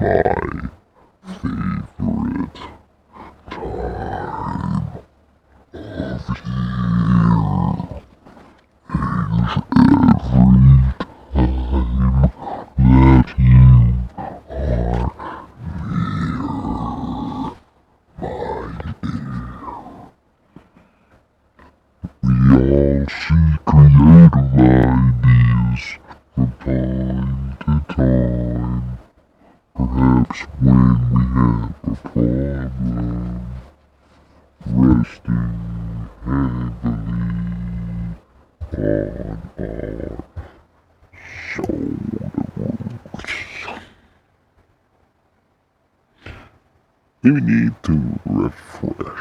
favorite time of year that you we all see creative ideas from time to time, perhaps when we have a problem resting heavily on our shoulders. We need to refresh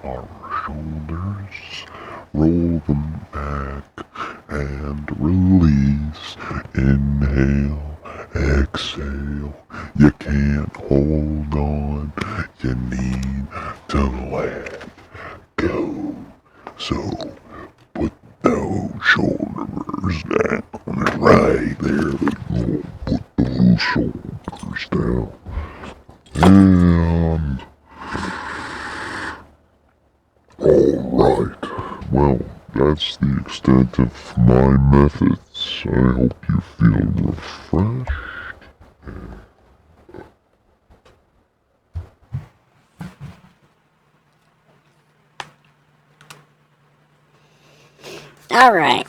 our shoulders, roll them back, and release. Inhale, exhale. You can't hold on, you need to let go. So put those shoulders down, right there. Go. Put those shoulders down. And alright, well, that's the extent of my methods. I hope you feel refreshed. Alright.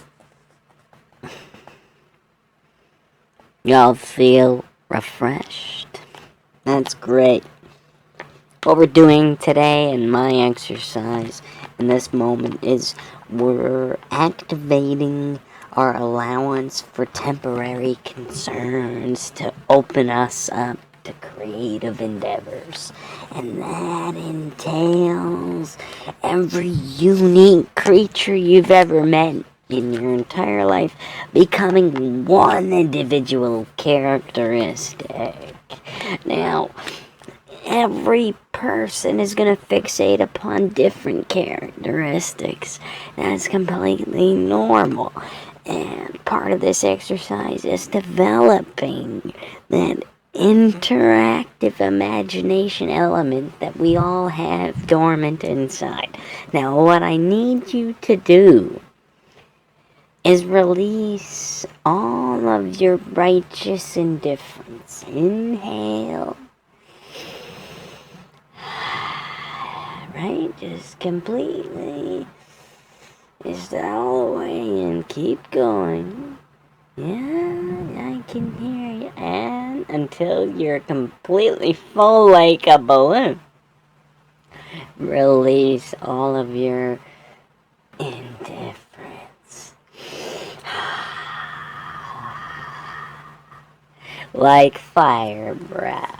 Y'all feel refreshed? That's great. What we're doing today in my exercise in this moment is we're activating our allowance for temporary concerns to open us up to creative endeavors. And that entails every unique creature you've ever met in your entire life becoming one individual characteristic. Now, every person is going to fixate upon different characteristics. That's completely normal. And part of this exercise is developing that interactive imagination element that we all have dormant inside. Now, what I need you to do is release all of your righteous indifference. Inhale. Right? Just completely. Just all the way and keep going. Yeah, I can hear you. And until you're completely full like a balloon. Release all of your indifference. Like fire breath.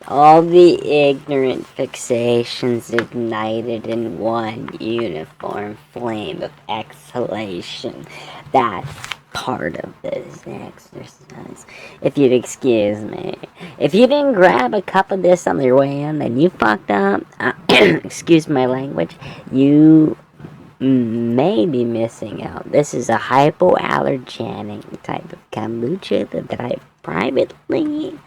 All the ignorant fixations ignited in one uniform flame of exhalation. That's part of this exercise. If you'd excuse me. If you didn't grab a cup of this on your way in, then you fucked up. Excuse my language. You may be missing out. This is a hypoallergenic type of kombucha that I've privately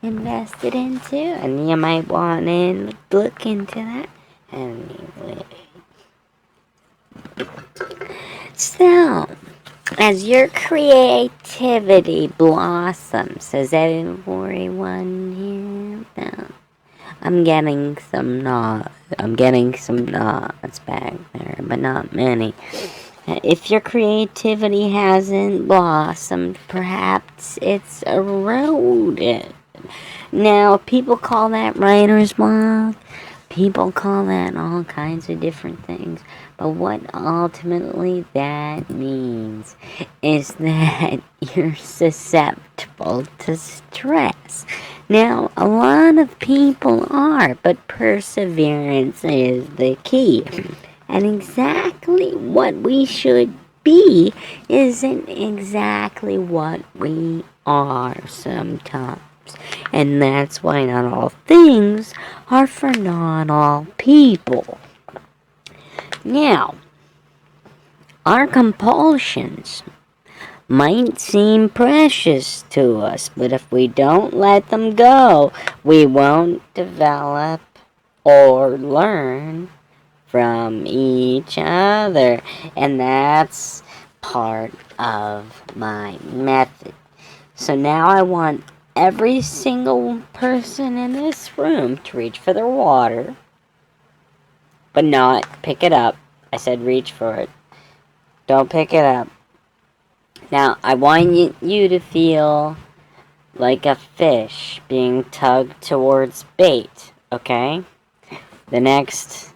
invested into, and you might want to look into that. Anyway, so as your creativity blossoms, has everyone here? No. I'm getting some nods back there, but not many. If your creativity hasn't blossomed, perhaps it's eroded. Now, people call that writer's block. People call that all kinds of different things. But what ultimately that means is that you're susceptible to stress. Now, a lot of people are, but perseverance is the key. And exactly what we should be isn't exactly what we are sometimes. And that's why not all things are for not all people. Now, our compulsions might seem precious to us, but if we don't let them go, we won't develop or learn from each other. And that's part of my method. So now I want every single person in this room to reach for their water, but not pick it up. I said reach for it. Don't pick it up. Now, I want you to feel like a fish being tugged towards bait, okay? The next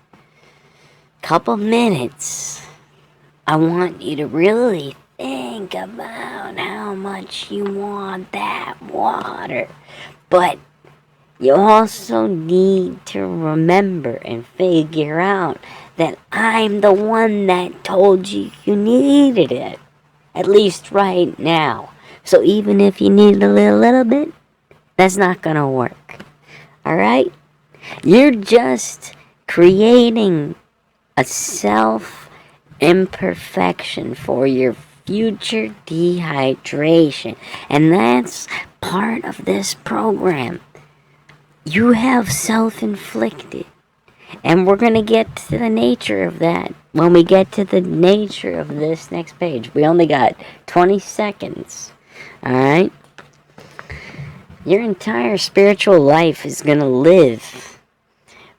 couple minutes, I want you to really think about how much you want that water. But you also need to remember and figure out that I'm the one that told you you needed it. At least right now. So even if you need a little bit, that's not gonna work. Alright? You're just creating a self-imperfection for your future dehydration. And that's part of this program. You have self-inflicted. And we're going to get to the nature of that when we get to the nature of this next page. We only got 20 seconds. Alright? Your entire spiritual life is going to live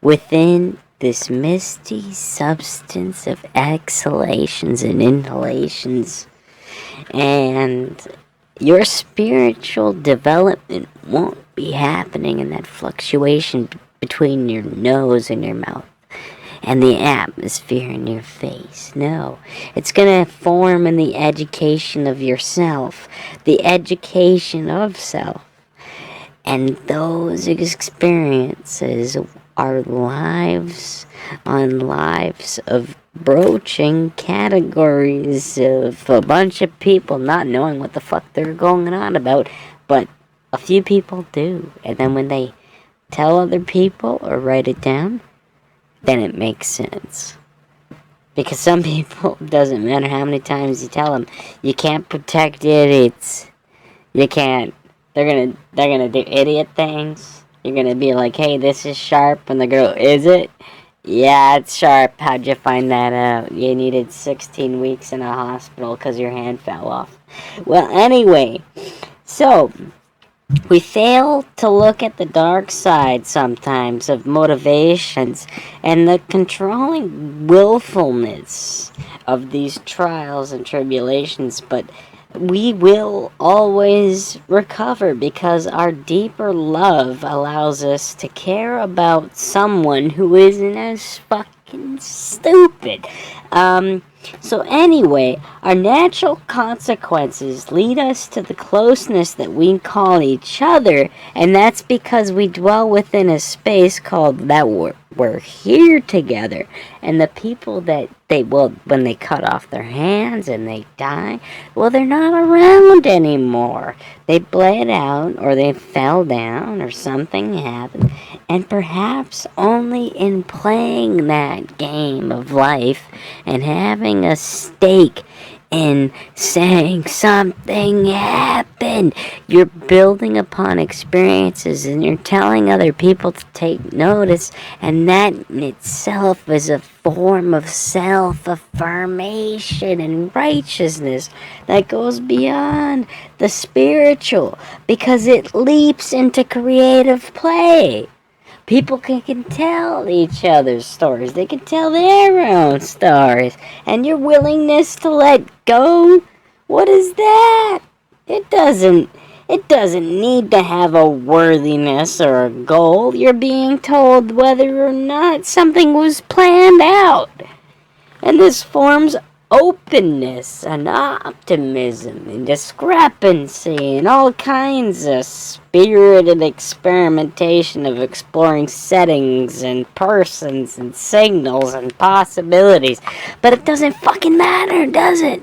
within this misty substance of exhalations and inhalations. And your spiritual development won't be happening in that fluctuation between your nose and your mouth and the atmosphere in your face. No, it's going to form in the education of yourself, the education of self. And those experiences are lives on lives of broaching categories of a bunch of people not knowing what the fuck they're going on about, but a few people do. And then when they tell other people or write it down, then it makes sense. Because some people, it doesn't matter how many times you tell them, you can't protect idiots. You can't. They're gonna do idiot things. You're gonna be like, hey, this is sharp, and they go, is it? Yeah, it's sharp. How'd you find that out? You needed 16 weeks in a hospital because your hand fell off. Well, anyway, so we fail to look at the dark side sometimes of motivations and the controlling willfulness of these trials and tribulations, but we will always recover because our deeper love allows us to care about someone who isn't as fucking stupid. So anyway, our natural consequences lead us to the closeness that we call each other, and that's because we dwell within a space called that we're here together. And the people that when they cut off their hands and they die, well, they're not around anymore. They bled out, or they fell down, or something happened. And perhaps only in playing that game of life and having a stake in saying something happened, you're building upon experiences and you're telling other people to take notice, and that in itself is a form of self-affirmation and righteousness that goes beyond the spiritual because it leaps into creative play. People can tell each other's stories. They can tell their own stories. And your willingness to let go, what is that? It doesn't need to have a worthiness or a goal. You're being told whether or not something was planned out. And this forms openness and optimism and discrepancy and all kinds of spirited experimentation of exploring settings and persons and signals and possibilities. But it doesn't fucking matter, does it?